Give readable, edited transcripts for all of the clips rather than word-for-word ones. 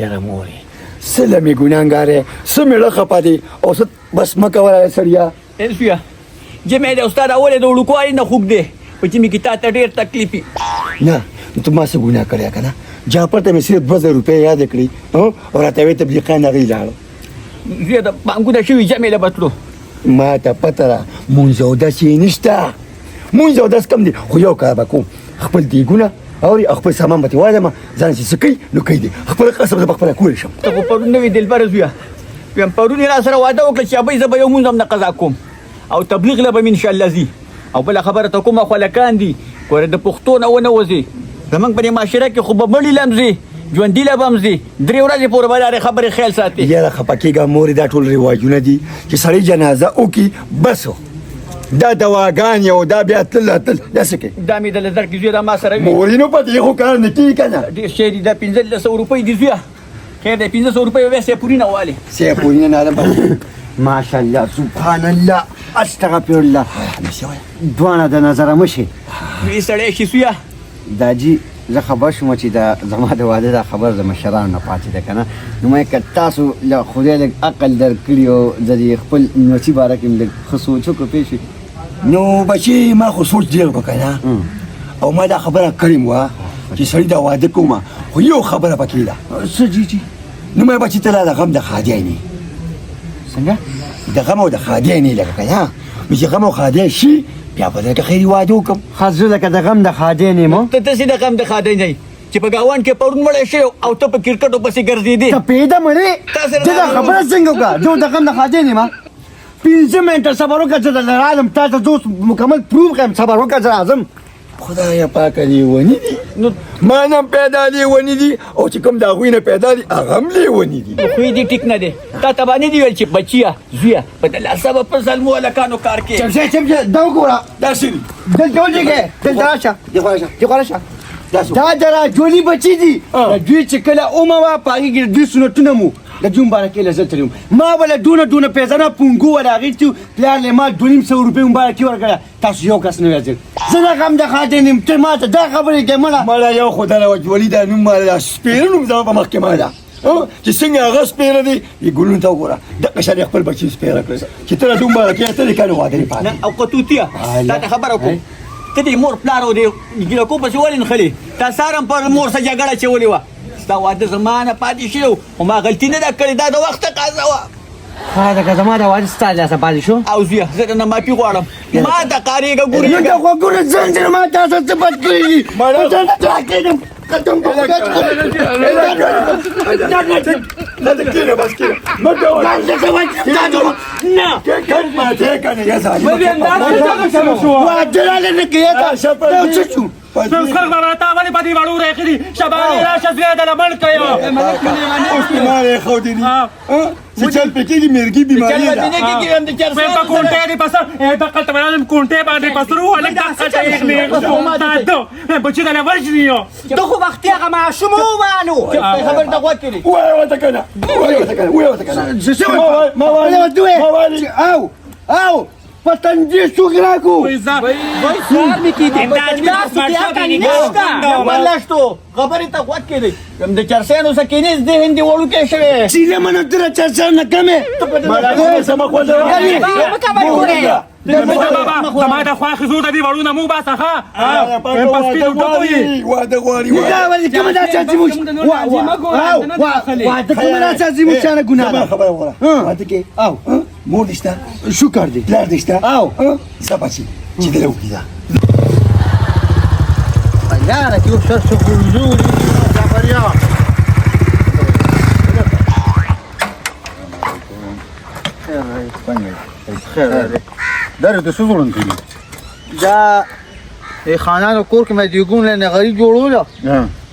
یاره مورې څه له مې ګناهګاره څه مېړه خفه دی او څه بس مه کوه سړیا زویه جمعې د استاد اولې د وړوکوالي نه خوږ دی په جمعې کې تا ته ډېر تکلیف وي نه ته ما څه ګناه کړی که نه جعفر ته مې صرف 2000 روپۍ یاد کړي او راته وایي تبلیغیان هغې لاړو زویه د بانکونه شوي جمعې له بتلو ما ته پته ده مونځ او دس یې نشته مونځ او دس کم دی خو یو کار به کوم خپل دیګونه اوري خپل سامان به ترې واخلم ځان چې څه کوي نو کوي دی خپل قصب زه به خپله کولی شم ته خو پرون نه وې دلبره زویه ویم پرون یې را سره واده وکړه چې ابۍ زه به یو مونځ هم نه قضا کوم او تبلیغ له به مې انشاءالله ځي او بله خبره ته کومه خولکان دي ګوره د پښتو نه ونه وځي زمونږ په دې معاشره کې خو به مړي له هم ځي ژوندي له به هم ځي 3 ورځې پورې به د هرې خبرې خیال ساتي یاره خفه کېږه مورې دا ټول رواجونه دي چې سړی جنازه وکړي بس دا دواګانې او دا بیا تل داسې کوي دا مې د لزر کې زویه دا ما سره وي مورې نو په دې خو کار نه کېږي که نه ډېر شی دي دا 1500 روپۍ دي زویه خیر دی 1500 روپۍ بیا سیپوري نه والې سیپوري نه نه ماشاءالله سبحان الله استغفر الله دواړه د نظره مشي وی سړی شي سویه دا جی زه خبر شوم چې دا زما د واده دا خبر د مشرانو نه پاتې ده که نه نو مې که تاسو له خدای لږ عقل درکړي او د دې خپل نوچي باره کې م لږ ښه سوچ وکړو پوه شوې نو بچي ما خو سوچ ډېر وکړه که نه او ما دا خبره کړې وه چې سړي دا واده کومه خو یو خبره پکې ده څه جي نو مې بچي ته لا د غم د خادیانې څنګه د غم او د خادیانې لکه که نه نو چې غم او خادی شي بیا به درکه خیري واده وکړم ښه زه لکه د غم د خادی نه یم ته داسې د غم د خادی نه چې په ګاونډ کې پرون مړی شوی او ته په کرکټو پسې ګرځېدې ته پوهېده مړې زه دا خبره څنګه وکړه زه د غم د خادی نه یم 15 منټه صبر وکړه چې درله راغلم تا ته زه مکمل پروف کړم صبر وکړه زه راځم خدای پاکه لیوني دي نو ما نه پیدا لیوني دي او چې کوم د هغوی نه پیدا دي هغه هم لیوني دي خوی دې ټیک نه دی تا ته باندې دي ویل چې بچیه زویه په دلاسه به په ظلمو هلکانو کار کې چمشه دا وګوره داسې دي دلته ودرېږې دلته راشه دې خوا راشه دې خوا راشه داسې دا د راجولي بچي دي دوی چې کله اومه وه په هغې کې دوی سنتونه مو د دوی مبارکۍ له زه تللی وم ما به له دونه پیزنه پونګو ور اخېستي وو پلار له ما 250 روپۍ مبارکي ورکړه تاسو یو کس نه یاست زه د غم د خاطر نیم ته ما ته دا خبرې کوې مړه یو خو دا وجولي دا نوم دا سپېره نوم زما په محکمه ده چې څنګه هغه سپېره دی دې ګلونو ته وګوره دقه شان خپل بچي سپېره کړی چې ته له دوی مبارکۍ ته دې کاڼې واده نه پاتې او قطوطیه تا ته خبره وکړو ته دې مور پلار او دې ګیلکو پسې ولې نښلې تا سهار هم پر مور سره جګړه چولې وه ستا واده زما نه پاتې شوی خو ما غلطي نه ده کړې دا د وخت تقاضا وه ښه ده که زما د واده ستا لاسه پاتې شو او زویه زه درنه معافي غواړم ما ته کارېږه نو د ګورېږه غوږونو زنځیر ما تا سره څه بد کړي دي کېنه بس کېنه مه کوه واده راله نه کوې څه شو संस्कार बाबा ولې پدې وړو راخلي شبانه راشه زوی د لمن کوي اوس ته ما خو دې چې چل پکې دي مرګي بیماری ده په کونټه دې پس د قلت ولادم کونټه باندې پسرو ولې د قلت یې نه بچی د لورج نیو ته خو وختي هغه معشوم وانو خبر ته غوږ کړي وای وته کنه او پتنجي سوګراکو سار می کی دي ولاشتو خبرې ته غوږ کړي کوم د چرسانو سکینې د هندي وړو کې شوی سینه منو تر چرسان نه کمه مړه سم خو ده زما د خوا خزو د دې وړو نه مو باسه ها پس پیلو ټوي واده غواړي دا ولې کومه دا چې مو واده کومه دا چې مو څنګه ګناه ده خبره وره واده کې او مور دشته شو کار دی پلار دشته او زبچی چې دلو کیدا یاره کې وشر شو ګورځو جعفریا خیر درې ته څه جوړون کړي دا خانانو کور کې مې دیګون نه غری جوړول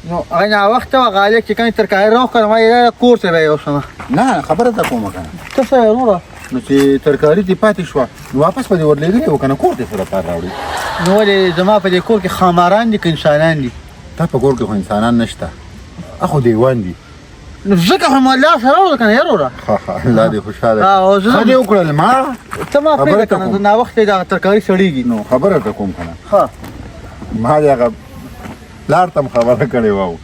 نو انا وخت غالي چې کني ترکاري راخ کړم ما کور ته وایو شنه نه خبره ته کومه کنه څه څه وروره نو چې ترکاري دی پاتې شو نو واپس په دې ورلېږي او کنه کور ته سره کار راوړي نو ولې زما په دې کور کې خاماران دي که انسانان دي تا په کور کې خو انسانان نشته اخو دیوان دي نو ځکه هم الله سره وروره کنه یروره الله دې خوشاله ښه دې وکړل ما ته ما پرېږده کنه نا وخت دا ترکاري سړېږي نو خبره ته کوم کنه ښه ما دې هغه پلار ته خبره کړې وه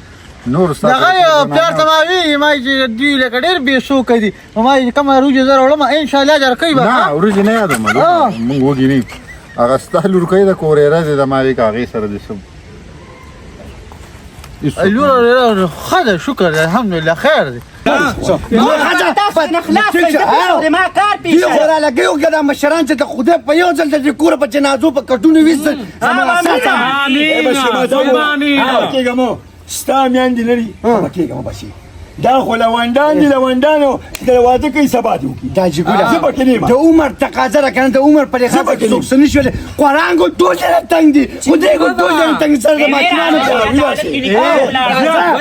نور ستاسو دغه پلار ته ما وی ما چې دوی لکه ډېر بې شوقه دي ما چې کومه روجې زه راوړم انشاءالله درکوي به نه ورځې نه یادم مونږ وږي نه یو. هغه ستا لورکۍ ده کورېره دی د مالک هغې سره د څه لور ښه ده شکر ده الحمدلله خیر دی ما کار پیښ خورا لګیو که دا مشران چې د خدای په یو ځل د کوره په جنازو په کټونو ویستل کېږم ستا میندې لري کېږم بسې دا خو لونډان دي لونډانو چې د واده کوي سبا دې وکړي دا چې زه پکې نه یم د عمر تقاضا را کنه د عمر په لحاظ څوک څه نشي ویلی قرآن کو ټول ډېر تنګ دي خدای کو ټول ډېر تنګ سره د ماشومانو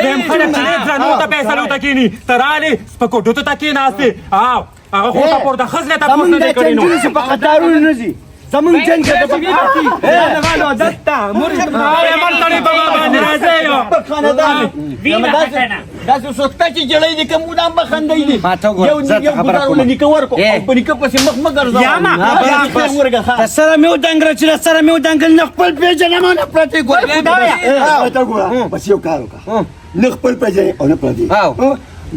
ویم خلک چې ډېر درنو ته فیصلو ته کښېني ته رالې په کوټو ته کښېناستې او هغه خو ته پورته ښځلې ته پوس نه دی کړی نو چې په قطارونو نه ځي زمونږ جنګ کې د ملتړې په ما باندې راځئ داسې سوکته چې جړی دي که مودام به خندی دي ما ته وګوره، یو زه ته خبره ګزار کوم. له نیکه ورکو او په نیکه پسې مخ مه ګرځوه سره مې ودنګره چې سره مې ودنګل نه خپل پېژنم او نه پردی ته ګوره بس یو کار وکړه نه خپل پېژنې او نه پردي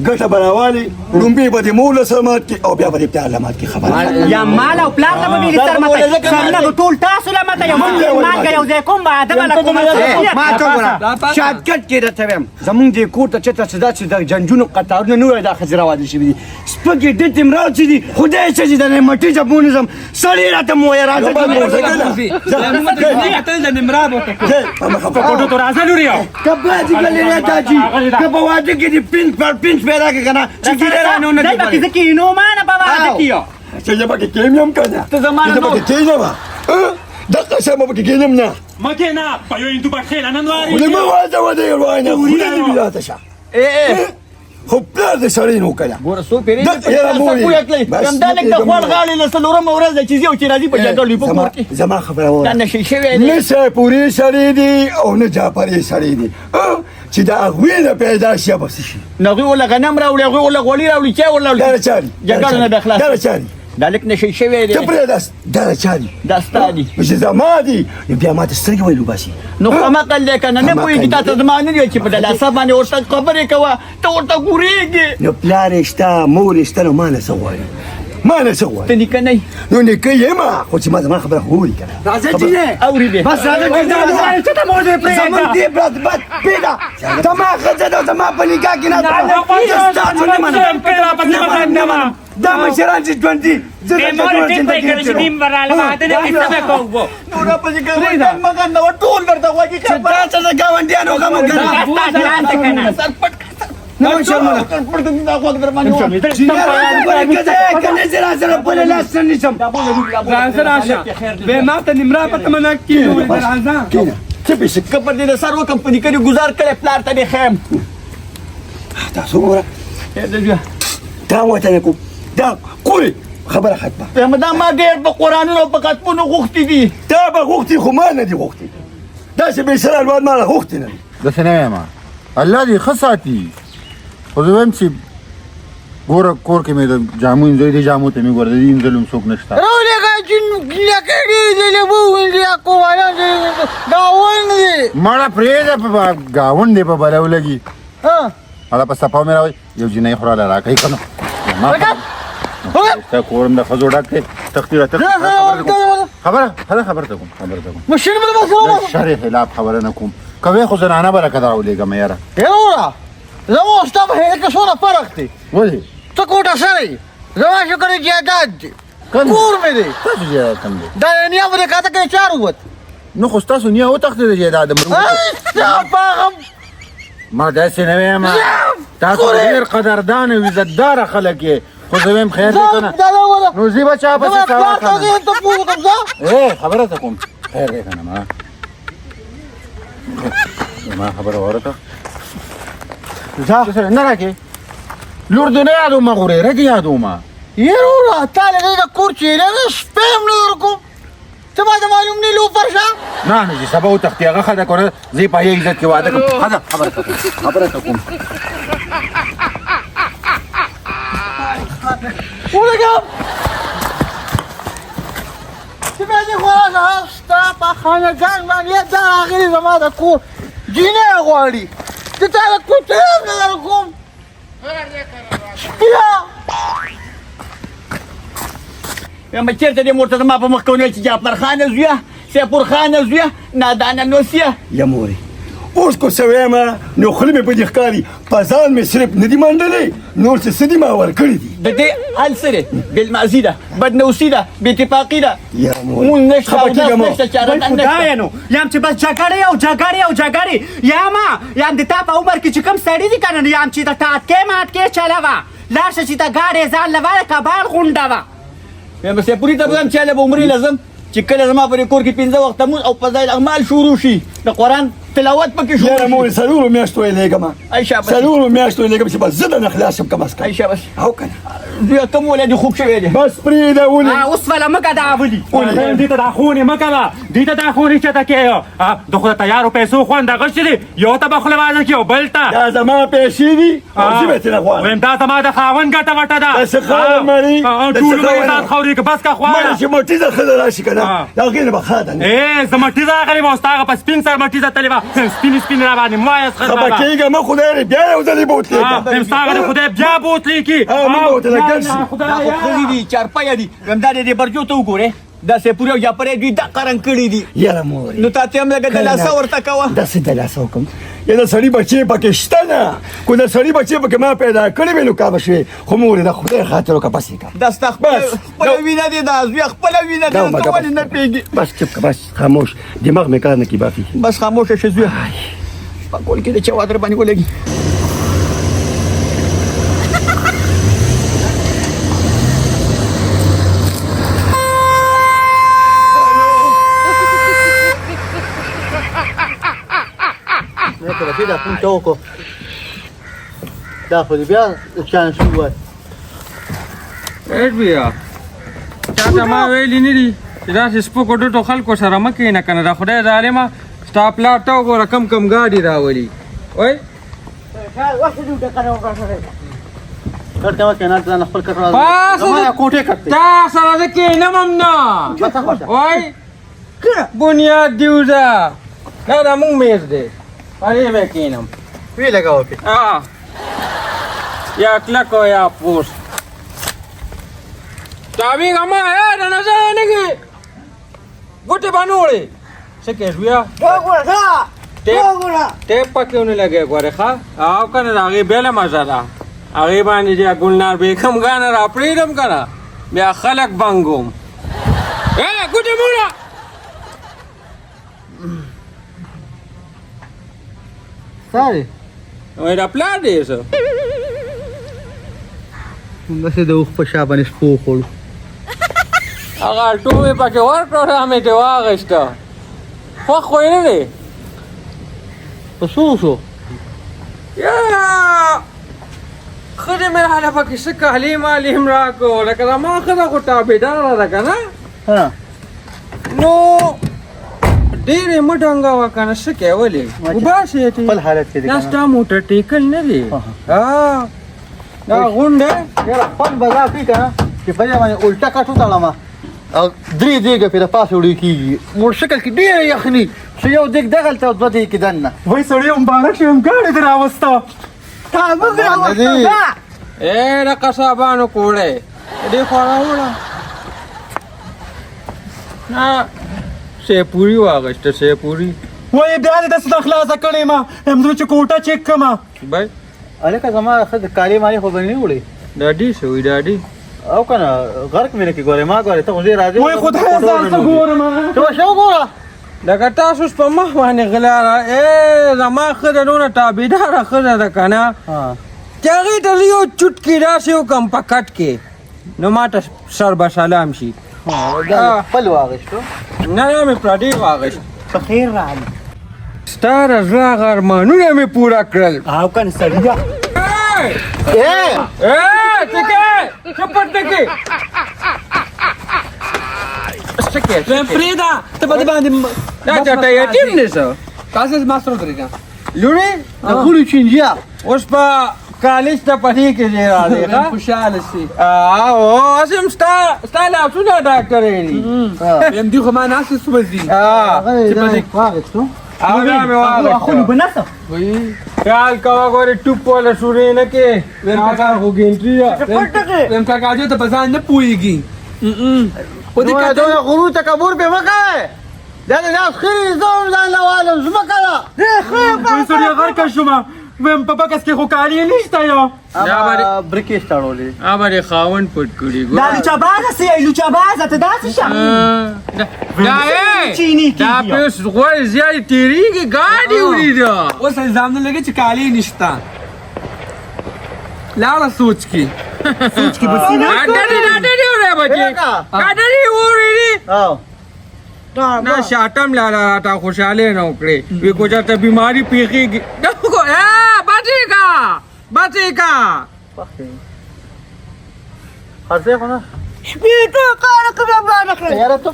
ګټه برابروالی لومبې به دې مور له سره مات کړي او بیا به دې پلار له مات کړي خبره یا مال او پلار ته به مې سر ماته سرونه به ټول تاسو له ماته یو مالګه یو ځای کوم به ادبه له کومه ما ته وګوره شاتکټ کې درته وایم زمونږ دې کور ته چېرته چې داسې د جنجونو قطارونه نه وای دا ښځې راواده شوي دي سپکې ډټې م راوچې دي خدای څه چې د مټې جپونیزم سړی راته مویه راځه په کوټو ته راځه لوریا که باجي ګلې نه داجي که په واده کې دې پینس پر پینس پیدا کړې که نه چې ګیره رانه ونه دای پکې زه کینو ما نه به واده کیو چې زه پکې کېم یم که نه ته زما نه زه پکې کېږم دغه شی به پکې کېږم نه مکې نه په یو هندو بخېله نن واري خو مه واده واده یې وایه نه خدای دې بیلاته شه خو پلار دې سړی نه وکړه ګوره څو پیرې همدا لږ د خوړ غاړې له څلورمه ورځ ده چې زه یو چې راځي په جګړه وي په کور کې زما خبره دا واوره نشي شوی دی نه سیپوري سړی دي او نه جعفري سړی دي چې د هغوی نه پیدا شي به څه شي نو هغوی ورله غنم راوړي هغوی ورله غوړي راوړي چای ورله دا راوړي چاري جګړه نه ده خلاص دا چاري دا لږ نشي شوی دی ته پرېږده دا چاري دا ستا دي چې زما دي نو بیا ماته سترګې ویلو باسي نو خمقل دی که نه نه پوهېږي تا ته زما نه دی چې په دلاسه باندې ورته خبرې کوه ته ورته ګورېږې نو پلار یې شته مور یې شته نو ما نه څه غواړي ما نه څه ته غواړي نیکه نه نو نیکه یم خو چې ما زما خبره خو اوري که نه راځه چې نه اوري دی بس راځه چې زمونږ دې بد پیدا زما ښځه ده زما په نکاح کې نه ستاسو نه منم دا مشران چې ژوند دي زه نوره پسې ګاونډیان مه ګنډوه ټول درته غوږې چې تاسو د ګاونډیانو غم وکړئ نه شرمونه پټ دې دا غوږ در باندې وه. چې نه راځه کنه چې را سره په لاس نه نیسم څه پېښه که پر دې د سر و کمپني کړي ګزار کړی پلار ته دې خیم تاسو ګوره دا وته نه کوم دا کورې خبره ختمه دا ما ډېر په قرآنونو او په ختمونو غوښتي دي دا به غوښتي خو ما نه دي غوښتي داسې بې سره الواد ما نه غوښتي نه دي داسې نه وایم الله دې ښه ساتي خو زه وایم چې ګوره کور کې مې د جامو انځوي دې جامو ته مې ګوره د دې انځلو هم څوک نشته مړه پرېږده په ګاونډ دی په بلو لګي هغه په صفا مې راوړي یو جنۍ خوراله راکوي که نه ستا کور هم د ښځو ډک دی تختي را خبره ته کوم شرع خلاف خبره نه کوم کوې خو زنانه به راکه راولېږم یاره زما ستا په هیله کې څونه فرق دی ولې ته کوټه سره یې زما شکر جایداد دی کور مې دی تاسو جایداد کم دی دا نیا به دې کاته کې چار ووت نو خو ستاسو نیا وتښتېده جایداد ما داسې نه وایم تاسو ډېر قدردان او عزتداره خلک یې خو زه وایم خیر دی که نه نو زی به چا پسې کوه خبره ته کوم خیر دی که نه ما خبره واوره ته نه راکې لور دې نه یادومه غورېره دې یادومه یروره تا له دې د کور چیرې سپیم نه درکوم ته ما ته معلوم نه لو فرشه نه نه چې سبا وتښتي هغه ښه ده که نه زه یې په هغې عزت کې واده کوم ښه ده خبره ته کوم ولګم چې بیا دې خلاصه ستا په خانهګان باندې دا هغې زما د کور جینۍ غواړي تا کوټه نه کوم بیا یم چیرته دې مرتضی ما په مخ کې ونیول چې جعفر خان زویه سیپور خان زویه نادانه نوسیه یا مورې اوس کو څه وایم نو خوله مې په دې ښکاري په ځان مې صرف نه دي منډلې نور چې څه دي ما ورکړي دي د دې حل څه دی بالمعزي ده بدنوسي ده بېاتفاقي ده یا مورې مونږ نشته او خفه کېږه ناس مو. نشته چاره نشته خدایا نو یم چې بس جګړې یا ما یم د تا په عمر کې چې کوم سړي دي که نه یم چې د ټاټکې ماټکې چلوه لاړ شه چې د ګاډۍ ځان لپاره کباړ غونډه وه یم سیپوري ته به یم چې هله به عمرې لازم چې کله زما په دې کور کې 15 وخته مونځ او فضایل اعمال شروع شي د قرآن تلاوت پکې یاره شروع مورې شي څلورو میاشتو یې لېږم ای شاباش څلورو میاشتو یې لېږم چې بس زه درنه خلاص شم کم از کم ای شاباش او که نه زویه کوم ولادي خوب شوی دی بس پرېږده ولې اوس وله مکه دا ولي دې ته دا خونې مه کوه دې ته دا خونې چېرته کېږه د خو د تیارو پیسو خوند دغه شي دی یو ته به خوله وازه کړي او بل ته دا زما پیسې دي او زه به ترې غواړم ویم دا زما د خاوند ګټه وټه ده د څه خاوند مړی؟ د څه ټول به خاوند؟ ذات خوري که بس که مړی خواړه چې مټیزه ښځه راشي که نه د هغې نه به ښه ده نه زه مټیزه اخلې وه ستا هغه په سپین سر مټیزه تلې وه سپین را باندې مایس خفه کېږه مه خدای دې بیا یو ځلې بوتلې ستا هغه د خدای بیا بوتلې کي مه بوتله ګډ شي دا خو ښځې دي چارپایه دي ویم دا دې برجو ته وګورې دا سیپوري او جعفرې دوی دقه رنګ کړي دي یاره مورې نو تا ته هم لږه د لاسه ورته کوه داسې د لاسه وکړم یا د سړي بچې پکې شته نه کو د سړي بچې پکې ما پیدا کړې وې نو کا به شوې خو مورې د خدای خاطر وکړه بس یې کړه دا ستا خپله وینه دي دا زویه خپله وینه دي ته ولې نه پرېږدي بس چپ که بس خاموش دماغ مې کار نه کوي بافي بس خاموشه شه زویه په کول کې د چا در باندې ولګي نه کله پیدا کوم ته وکړو دا خو دې بیا چانس ووایي بیا چاته ما ویلي نه دي چې داسې سپکو ډوټو خلکو سره مه کښېنه که نه د خدای ظالمه ستا پلار ته وګوره کم کم ګاډي راولي وای کرتے وقت نه ځان خپل کټ پاس زما کوټه کټ تا سره زه کښېنم هم نه وای بنیاد دي وځه دا د مونږ میز دی پرې به کښېنم وی لګاو کې یا کلک او یا پوست چابی گما ہے نہ نظر نہیں گوٹے بانوڑے سکیش بیا ٹیپ پا کیوں نہیں لگے گورے خواہ آو کنا دا آگے بیل مزا دا آگے بانی جا گلنار بیکم گانا را پریدم کنا بیا خلق بانگوم گوٹے موڑا ساري میرا پلار دی سو بس د اوخ په شابه نشپو خوړو هغه ټومې پکې ورکړو رامې ته واغېسته خوښ خو یې نه دی په څو شو یا ښځې مې راله پکې څه کالیم والیم راکړو لکه زما ښځه خو تابعداره ده که نه ها نو ډېرې مه ډنګوه که نه څه کوې ولې وباسې خپل حالت کې دی دا ستا موټر ټیکل نه دی دا غونډه یاره خپل بازار کې که نه چې په دې باندې الټه کټ وتړم او درې دیګه پرې د پاسه وړي کېږي موټرسایکل کې ډېره یخني چې یو دیګ دغلته او دوه دیګ کې دننه وای سړی مبارک شه ګاډي دې راوسته تا موږ راوستو د قصابانو کوړی دې خوا راوړه نه سیپوري واغېسته سیپوري وای بیا دې داسې د خلاصه کړې ما همدومره چې کوټه چیک کړمه بای هلکه زما ښځه کالي مالي خو به نه وړي ډاډي شوي ډاډي او که نه غرق مې نه کې ګورې ما ګورې ته خو ډېر راځې وای خدای ځان ته ګورم ته شو ګوره لکه تاسو په مخ باندې غلاره زما ښځه دونه تابعداره ښځه ده که نه چې هغې ته زه یو چوټکي داسې وکړم په کټ کې نو ما ته سر به سلام شي خپل واغېستو نه نه مې پردې واغېست په خیر راغلی ستا د زړه هغه ارمانونه مې پوره کړل او کنه سړیا ټکې چپټ ټکې پریدا ته په دې باندې دا چاته یتیم دی څه تاسو ما سره درېږه لوڼې د غوړو چینجیا اوس په کالج ته پټې کې دی راځي ښه خوشاله شي او اسیم ستا لاسونه ډاکټرې دي یم دی خو ما ناسې سوبزي هغه واغېستو هغه مې واغېسته خو بناسه خیال کوه ګورې ټوپ والا شورې نه کې دا کار خو ګینټري ده ویم کاکا جو ته په ځان نه پوهېږي نو دا غرور تکبر به مکه دا د خیر زوم ځان لوالم زمکه وایي سړی غر که شوم ویم په بکس کې خو کالي نشته یو دا بریکې تړولې آباره خاون پټ کړي دا لوچا بازه سی لوچا بازه ته داسې شه دا چینی دا پیوس غوړ زیادې تېرېږي ګاډي وړي ده اوس الزام نه لګي چې کالي نشته لاړه سوچ کې سوچ کې بسی نه ډاډري وړی بچې ډاډري وړي او نه شاټم لاله راته خوشحالي نه وکړې وی کو چاته بیماری پیښېږي بچېږه خرڅه خو نه شپېته کاله کوم باندې کړ یاره ته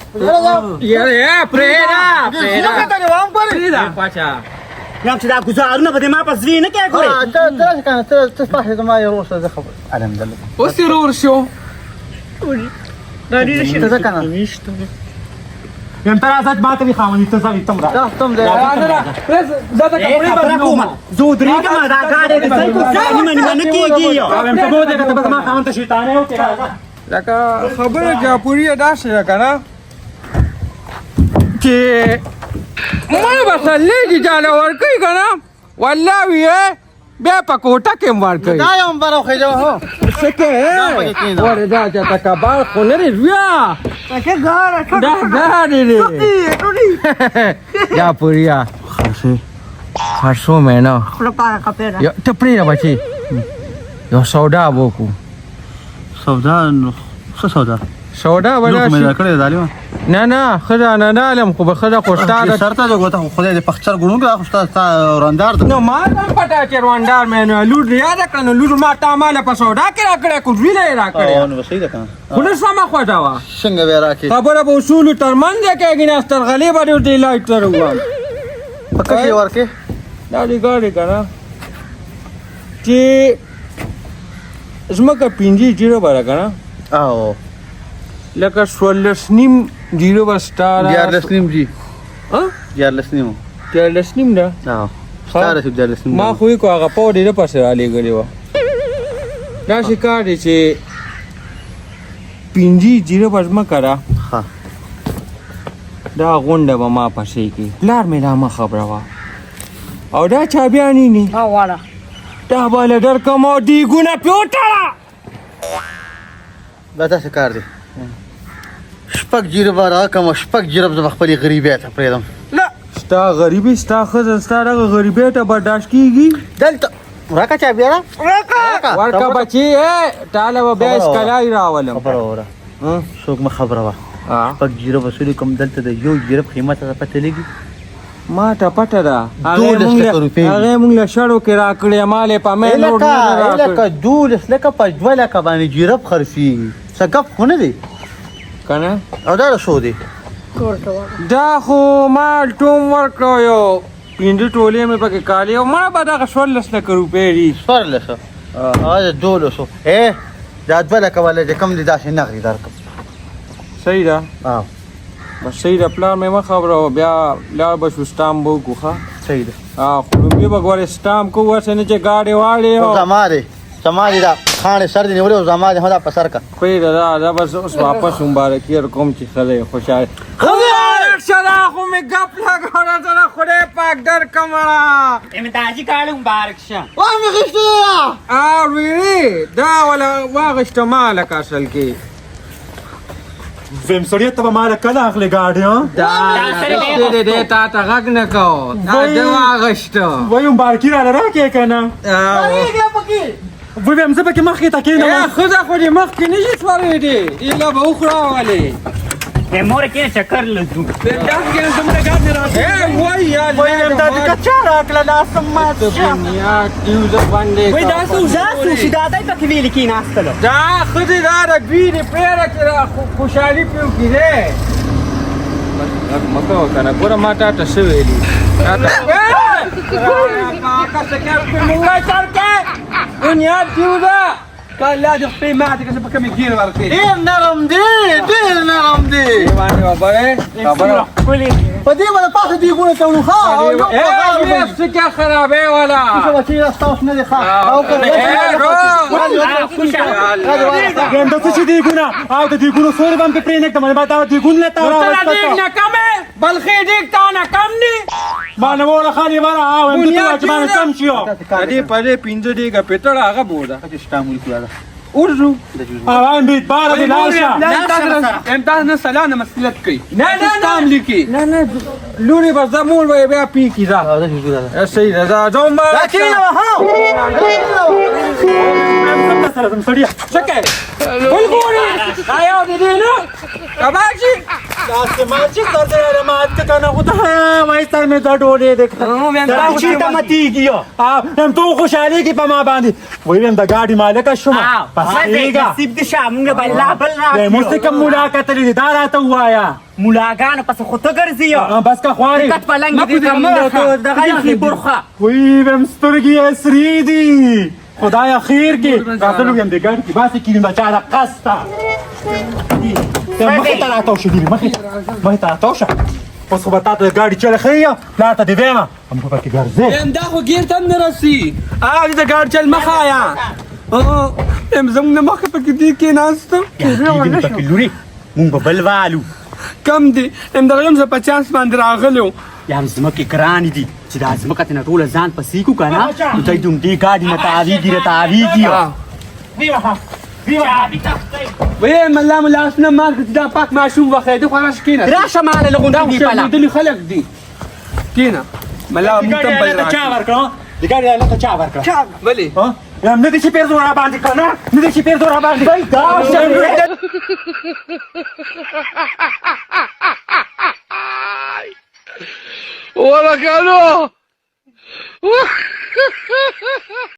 یاره پرېږده پاچا یم چې دا ګزارونه به دې ما په زوی نه کې ګورې ته کنه ته پخې زما یو ورسره زه خبر الحمدلله اوس یې رور شو دا ډېر شي ته کنه ویم تر ازاد ما ته وي خاوندي ته ځه تم را دا تم دې زه د کپړې خبره کومه زه ودرېږم دا ګاډی دې ځای کوم نیمه نه کېږي یو ویم ته بودې که ته به زما خاوند ته شیطانې وکړې لکه خبره جاپوري داسې ده که نه چې مړ به سلیږي چاله ورکوي که نه والله ویې بیا په کوټه کې هم ورکوي دا یو مبارک خېجو هو څه کوې ورې دا چاته کباب خو نه دی بیا دا ګاډې دی جاپوریا خرڅو مې نه ته پرېږده بچې یو سودا به وکړو سودا نو څه سودا سودا به داسې کړې ظالم نه نه ښځه نه ډالم خو به ښځه خو ستا ده سر ته جو ته خدای دې پخچر ګونو کې خو ستا راندار ده نو ما ته هم پته چې روانډار مې نو لور یاده کړه نو لور ما تا ماله په سودا کې راکړې کوټوینه یې راکړې نو صحیح ده کنه خو نه سمه خوټه وه څنګه به راکې خبره به اصولو تر منځ کېږي نه سترغلې به ډېر ډیلایټ تر ووایم په کښې ورکې دا دې ګاډې که نه چې ځمکه پنځه جیرو به ده که نه او لکه 16 نیم جیرو به ستا ده 14 نیم جی 14 نیم 14 نیم ده او ستا رسېد 14 نیم ما خو یې کو هغه په ډېره پسې رالېږلې وه داسې کار دی چې پنځه جیرو به ځمکه ده ښه دا غونډه به ما پسې کړي پلار مې دا ما خبره وه او دا چابیانې نه دا به له درکم او دیګونه پې وتړه دا داسې کار دی شپږ جیره به راکړم شپږ جیره به زه خپلې غریبۍ ته پرېږدم ستا غریبي ستا ښځه ستا دغه غریبۍ ته برداشت کېږي دلته راکړه چا بیا ورکه بچي تاله به بیا اسکلای راولم خبره وره څوک مه خبره وه شپږ جیره وصولې کوم دلته د یو جیره قیمت ته پته لګي ما ته پته ده 12 لکه روپۍ هغې مونږ له شړو کې راکړې ما لې په مین روډ نه راکړې لکه 12 لکه په 2 لکه باندې جیره خرڅېږي څه ګپ خو نه دی که نه او دا شو دی دا خو ما ټوم ورکړو یو پنځه ټولې مې پکې کالي او ما به دغه 14 لکه روپۍ دي 14 دا 1200 دا 2 لکه والا چې کوم دي داسې نغدي درکړم صحیح ده او بس صحیح ده پلار مې مه خبره بیا لاړ به شو سټام به وکړو ښه صحیح ده خو لومبي به ګورې سټام کوو هسې نه چې ګاډې واړې زما دی دا خاڼې سر دې نیولې او زما دی هم دا په سر کا پرېږده دا بس اوس واپس مبارکي ورکوم چې ښځه یې خوشحاله شدا خو مې ګپ لګوله سره خدای پاک درکړمه امدادي کاله مبارک شه ویړي دا ولا واغېسته ما لکه اصل کې ویم سړی ته به ما له کله اخلې ګاډې دې تا ته غږ نه کو دا دې واغېسته وایي مبارکي راله راکړې که نه ویم زه پکې مخکې ته کښېنم ښځه خو دې مخکې نه شي سورېدې ایله به وخوراولې مور کې چکر لزو وای کچا راکړه لاسم مات شه دنیا ټیوزه باندې وای دا سوشي دا دای پکې ویل کې ناستلو دا ښځې دا د دوی د پرېره کې را خوشحالي پرې وکړي دی بس مه کوه که نه ګوره ما تا ته څه ویلي دنیا ټیوزه الله دې خپې ماتې که زه په کمې ګیر ورکړې ډېر نرم دی باندې خبره ښکلې په دې باندې پاسه دیګونه تړو ها او یو ايه نفسك يا خرابي ولا څه چې راستاوس نه دی ښه او ګنده څه چې دیګونه او د دیګونو سوري باندې پرې نه کوم دا دیګون له تا دیگ نکمه بلخی دیگ تا نکم نی باندې ولا خالي ورا او هم ته باندې کم شيو دې پدې پینځه دیګه پټړه هغه بوده ورزو اوان بیت بار دی لاشه امتحان نه سلام مسئلت کوي نه استام لیکي نه لوري بس زمول وي بیا پی کی دا صحیح ده ځم ما سلام سړیا چکه ولګوري آیا دې نه کباجي تاسو ما چې تاسو ما ته نه غوته وای تر مې دا ډوډۍ ده چې ته متي کیو هم تو خوشالي کې په ما باندې ویم د ګاډي مالک شوم پسېګا نصیب دې شامنه بل بل د مستقم ملاقات لري دا راته وایا ملاګان پس خو ته ګرځي بس کا خواري کټ پلنګ دې کوم د غي برخه ویم سترګي اسری دي خدایا خیر کې راځلو یم د ګاډي کې باسي کې بچا را قستا مخې ته راتاوشه ګیري مخې ته راتاوشه اوس خو به تا ته ګاډي چل ښیي پلار ته دې ویمه هم خو پکې ګرځې دا خو ګیر ته نه رسی دې ګاډ چل مخه آیا زموږ نه مخه پکې دی کې ناستم پکې لوري مونږ به بل والو کم دی دغه یم زه 50 باندې راغلی یا زمکه ګران دي چې دا زمکه ته ټول ځان پسې کو کنه نو ته دې ګاډي نه تاویږي وې مله ملاس نه مارک دا پاک ماشوم وخه دې خو راش کینه راشه مال لغون دی پلا دې خلک دي کینه مله مو تم بل چا ورکړه د ګاډي له چا ورکړه چا ولی ها یم نه دې چې پیر زورا باندې کنه نه دې چې پیر زورا باندې ولا كانوا